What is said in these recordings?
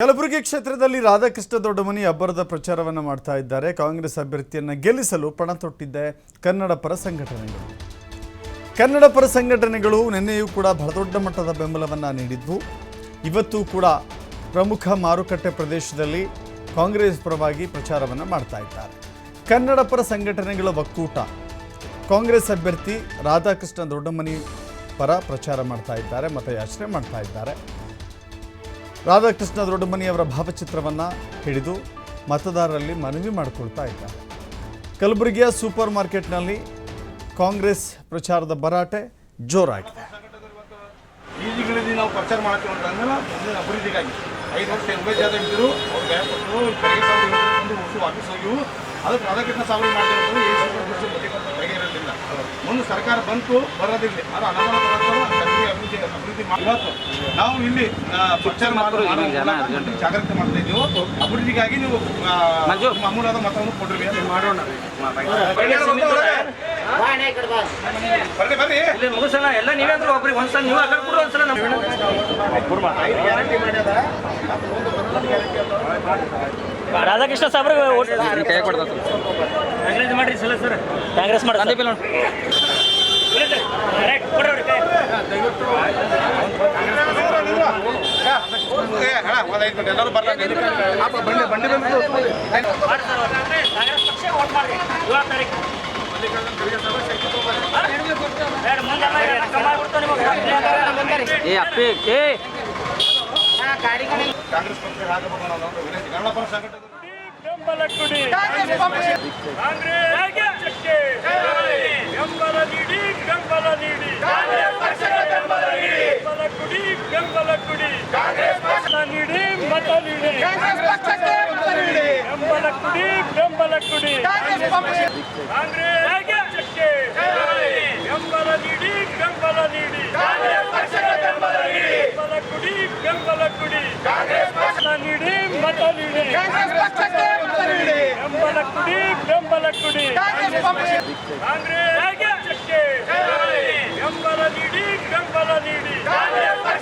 ಕಲಬುರಗಿ ಕ್ಷೇತ್ರದಲ್ಲಿ ರಾಧಾಕೃಷ್ಣ ದೊಡ್ಡಮನಿ ಅಬ್ಬರದ ಪ್ರಚಾರವನ್ನು ಮಾಡ್ತಾ ಇದ್ದಾರೆ. ಕಾಂಗ್ರೆಸ್ ಅಭ್ಯರ್ಥಿಯನ್ನು ಗೆಲ್ಲಿಸಲು ಪಣ ತೊಟ್ಟಿದ್ದೆ ಕನ್ನಡ ಪರ ಸಂಘಟನೆಗಳು. ಕನ್ನಡ ಪರ ಸಂಘಟನೆಗಳು ನಿನ್ನೆಯೂ ಕೂಡ ಬಹಳ ದೊಡ್ಡ ಮಟ್ಟದ ಬೆಂಬಲವನ್ನು ನೀಡಿದ್ವು. ಇವತ್ತು ಕೂಡ ಪ್ರಮುಖ ಮಾರುಕಟ್ಟೆ ಪ್ರದೇಶದಲ್ಲಿ ಕಾಂಗ್ರೆಸ್ ಪರವಾಗಿ ಪ್ರಚಾರವನ್ನು ಮಾಡ್ತಾ ಇದ್ದಾರೆ. ಕನ್ನಡ ಪರ ಸಂಘಟನೆಗಳ ಒಕ್ಕೂಟ ಕಾಂಗ್ರೆಸ್ ಅಭ್ಯರ್ಥಿ ರಾಧಾಕೃಷ್ಣ ದೊಡ್ಡಮನಿ ಪರ ಪ್ರಚಾರ ಮಾಡ್ತಾ ಇದ್ದಾರೆ, ಮತಯಾಚನೆ ಮಾಡ್ತಾ ಇದ್ದಾರೆ. ರಾಧಾಕೃಷ್ಣ ದೊಡ್ಡಮನಿ ಅವರ ಭಾವಚಿತ್ರವನ್ನು ಹಿಡಿದು ಮತದಾರರಲ್ಲಿ ಮನವಿ ಮಾಡಿಕೊಳ್ತಾ ಇದ್ದಾರೆ. ಕಲಬುರಗಿಯ ಸೂಪರ್ ಮಾರ್ಕೆಟ್ನಲ್ಲಿ ಕಾಂಗ್ರೆಸ್ ಪ್ರಚಾರದ ಭರಾಟೆ ಜೋರಾಗಿದೆ. ಈಜಿಗಳಲ್ಲಿ ನಾವು ಪ್ರಚಾರ ಮಾಡ್ತೀವಿ ಅಂತಂದ್ರೆ ಅಭಿವೃದ್ಧಿಗಾಗಿ 5 ವರ್ಷ ಎಂಬತ್ತು ಜನ ಇದ್ದರು ಅವ್ರು ವಾಪಸ್ ಹೋಗಿವು. ಅದಕ್ಕೆ ರಾಧಾಕೃಷ್ಣ ಸಾವಿರ ಮಾಡ್ತಾರೆ ಇರಲಿಲ್ಲ. ಒಂದು ಸರ್ಕಾರ ಬಂತು ಬರೋದಿಲ್ಲ, ಅದು ಅಭಿವೃದ್ಧಿ ಇವತ್ತು ನಾವು ಇಲ್ಲಿ ಪ್ರಚಾರ ಜಾಗೃತಿ ಮಾಡ್ತಾ ಇದ್ದೀವಿ. ಅಭಿವೃದ್ಧಿಗಾಗಿ ನೀವು ಅಮೂಲ್ಯದ ಮತವನ್ನು ಕೊಡ್ರಿ ಮಾಡೋಣ. ಬರ್ರಿ ಮುಗಿಸೋಣ ಎಲ್ಲ ನೀವೇ ಅಂದ್ರೆ ಒಬ್ರಿಗೆ ಒಂದ್ಸಲ ನೀವು ಅక్కడ ಕೂಡ ಒಂದ್ಸಲ ರಾಧಾಕೃಷ್ಣ ಸಾಬ್ರಿಗೆ ಕೈ ಕೊಡ್ತಾರೆ ಕಾಂಗ್ರೆಸ್ ಮಾಡ್ರಿ ಸಲ ಸರ್ ಕಾಂಗ್ರೆಸ್ ಮಾಡಿ ಎಲ್ಲರೂ ಬರ್ತಾರೆ. ಕಾಂಗ್ರೆಸ್ ಪಕ್ಷ ಕನ್ನಡ ಪರ ಸಂಘಟನೆ ಬೆಂಬಲ ಕೊಡಿ, ನೀಡಿ ಮತ ನೀಡಿ, ಬೆಂಬಲ ಕೊಡಿ, ಬೆಂಬಲ ಕೊಡಿ, ಬೆಂಬಲ ನೀಡಿ, ಬೆಂಬಲ ನೀಡಿ, ಬೆಂಬಲ ಕೊಡಿ, ಬೆಂಬಲ ಕೊಡಿ, ನೀಡಿ ಮತ ನೀಡಿ, ಬೆಂಬಲ ಕೊಡಿ, ಬೆಂಬಲ ಕೊಡಿ, ಬೆಂಬಲ ನೀಡಿ, ಬೆಂಬಲ ನೀಡಿ,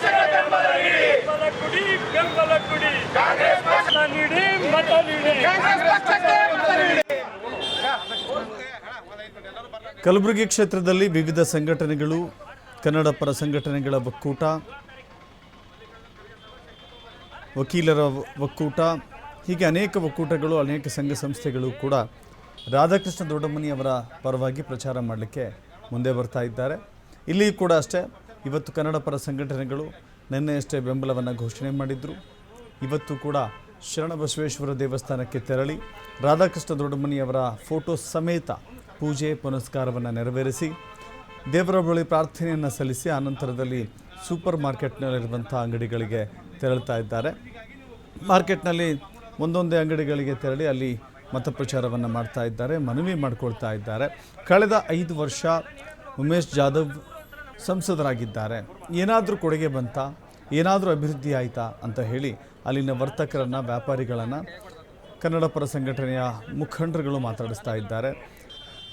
ಬೆಂಬಲ ಕೊಡಿ, ಬೆಂಬಲ ಕೊಡಿ, ನೀಡಿ ಮತ ನೀಡಿ. ಕಲಬುರಗಿ ಕ್ಷೇತ್ರದಲ್ಲಿ ವಿವಿಧ ಸಂಘಟನೆಗಳು, ಕನ್ನಡ ಪರ ಸಂಘಟನೆಗಳ ಒಕ್ಕೂಟ, ವಕೀಲರ ಒಕ್ಕೂಟ, ಹೀಗೆ ಅನೇಕ ಒಕ್ಕೂಟಗಳು, ಅನೇಕ ಸಂಘ ಸಂಸ್ಥೆಗಳು ಕೂಡ ರಾಧಾಕೃಷ್ಣ ದೊಡ್ಡಮನಿ ಅವರ ಪರವಾಗಿ ಪ್ರಚಾರ ಮಾಡಲಿಕ್ಕೆ ಮುಂದೆ ಬರ್ತಾ ಇದ್ದಾರೆ. ಇಲ್ಲಿ ಕೂಡ ಅಷ್ಟೇ, ಇವತ್ತು ಕನ್ನಡ ಪರ ಸಂಘಟನೆಗಳು ನಿನ್ನೆಯಷ್ಟೇ ಬೆಂಬಲವನ್ನು ಘೋಷಣೆ ಮಾಡಿದರು. ಇವತ್ತು ಕೂಡ ಶರಣಬಸವೇಶ್ವರ ದೇವಸ್ಥಾನಕ್ಕೆ ತೆರಳಿ ರಾಧಾಕೃಷ್ಣ ದೊಡ್ಡಮನಿ ಅವರ ಫೋಟೋ ಸಮೇತ ಪೂಜೆ ಪುನಸ್ಕಾರವನ್ನು ನೆರವೇರಿಸಿ ದೇವರ ಬಳಿ ಪ್ರಾರ್ಥನೆಯನ್ನು ಸಲ್ಲಿಸಿ ಆನಂತರದಲ್ಲಿ ಸೂಪರ್ ಮಾರ್ಕೆಟ್ನಲ್ಲಿರುವಂಥ ಅಂಗಡಿಗಳಿಗೆ ತೆರಳ್ತಾ ಇದ್ದಾರೆ. ಮಾರ್ಕೆಟ್ನಲ್ಲಿ ಒಂದೊಂದೇ ಅಂಗಡಿಗಳಿಗೆ ತೆರಳಿ ಅಲ್ಲಿ ಮತ ಪ್ರಚಾರವನ್ನು ಮಾಡ್ತಾ ಇದ್ದಾರೆ, ಮನವಿ ಮಾಡಿಕೊಳ್ತಾ ಇದ್ದಾರೆ. ಕಳೆದ 5 ವರ್ಷ ಉಮೇಶ್ ಜಾಧವ್ ಸಂಸದರಾಗಿದ್ದಾರೆ, ಏನಾದರೂ ಕೊಡುಗೆ ಬಂತಾ, ಏನಾದರೂ ಅಭಿವೃದ್ಧಿ ಆಯಿತಾ ಅಂತ ಹೇಳಿ ಅಲ್ಲಿನ ವರ್ತಕರನ್ನು, ವ್ಯಾಪಾರಿಗಳನ್ನು ಕನ್ನಡ ಪರ ಸಂಘಟನೆಯ ಮುಖಂಡರುಗಳು ಮಾತಾಡಿಸ್ತಾ ಇದ್ದಾರೆ.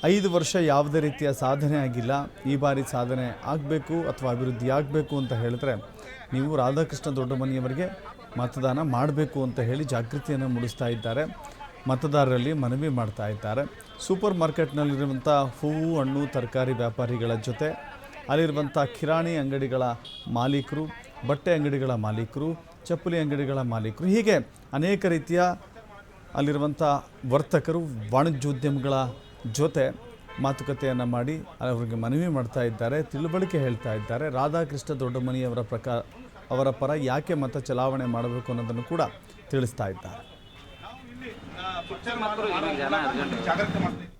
5 ವರ್ಷ ಯಾವುದೇ ರೀತಿಯ ಸಾಧನೆ ಆಗಿಲ್ಲ, ಈ ಬಾರಿ ಸಾಧನೆ ಆಗಬೇಕು ಅಥವಾ ಅಭಿವೃದ್ಧಿ ಆಗಬೇಕು ಅಂತ ಹೇಳಿದ್ರೆ ನೀವು ರಾಧಾಕೃಷ್ಣ ದೊಡ್ಡಮನಿಯವರಿಗೆ ಮತದಾನ ಮಾಡಬೇಕು ಅಂತ ಹೇಳಿ ಜಾಗೃತಿಯನ್ನು ಮೂಡಿಸ್ತಾ ಇದ್ದಾರೆ. ಮತದಾರರಲ್ಲಿ ಮನವಿ ಮಾಡ್ತಾ ಇದ್ದಾರೆ. ಸೂಪರ್ ಮಾರ್ಕೆಟ್ನಲ್ಲಿರುವಂಥ ಹೂವು, ಹಣ್ಣು, ತರಕಾರಿ ವ್ಯಾಪಾರಿಗಳ ಜೊತೆ ಅಲ್ಲಿರುವಂಥ ಕಿರಾಣಿ ಅಂಗಡಿಗಳ ಮಾಲೀಕರು, ಬಟ್ಟೆ ಅಂಗಡಿಗಳ ಮಾಲೀಕರು, ಚಪ್ಪಲಿ ಅಂಗಡಿಗಳ ಮಾಲೀಕರು, ಹೀಗೆ ಅನೇಕ ರೀತಿಯ ಅಲ್ಲಿರುವಂಥ ವರ್ತಕರು, ವಾಣಿಜ್ಯೋದ್ಯಮಿಗಳ ಜೊತೆ ಮಾತುಕತೆಯನ್ನು ಮಾಡಿ ಅವರಿಗೆ ಮನವಿ ಮಾಡ್ತಾ ಇದ್ದಾರೆ, ತಿಳುವಳಿಕೆ ಹೇಳ್ತಾ ಇದ್ದಾರೆ. ರಾಧಾಕೃಷ್ಣ ದೊಡ್ಡಮನಿಯವರ ಅವರ ಪರ ಯಾಕೆ ಮತ ಚಲಾವಣೆ ಮಾಡಬೇಕು ಅನ್ನೋದನ್ನು ಕೂಡ ತಿಳಿಸ್ತಾ ಇದ್ದಾರೆ. ಜಾಗೃತಿ ಮಾಡ್ತೀವಿ.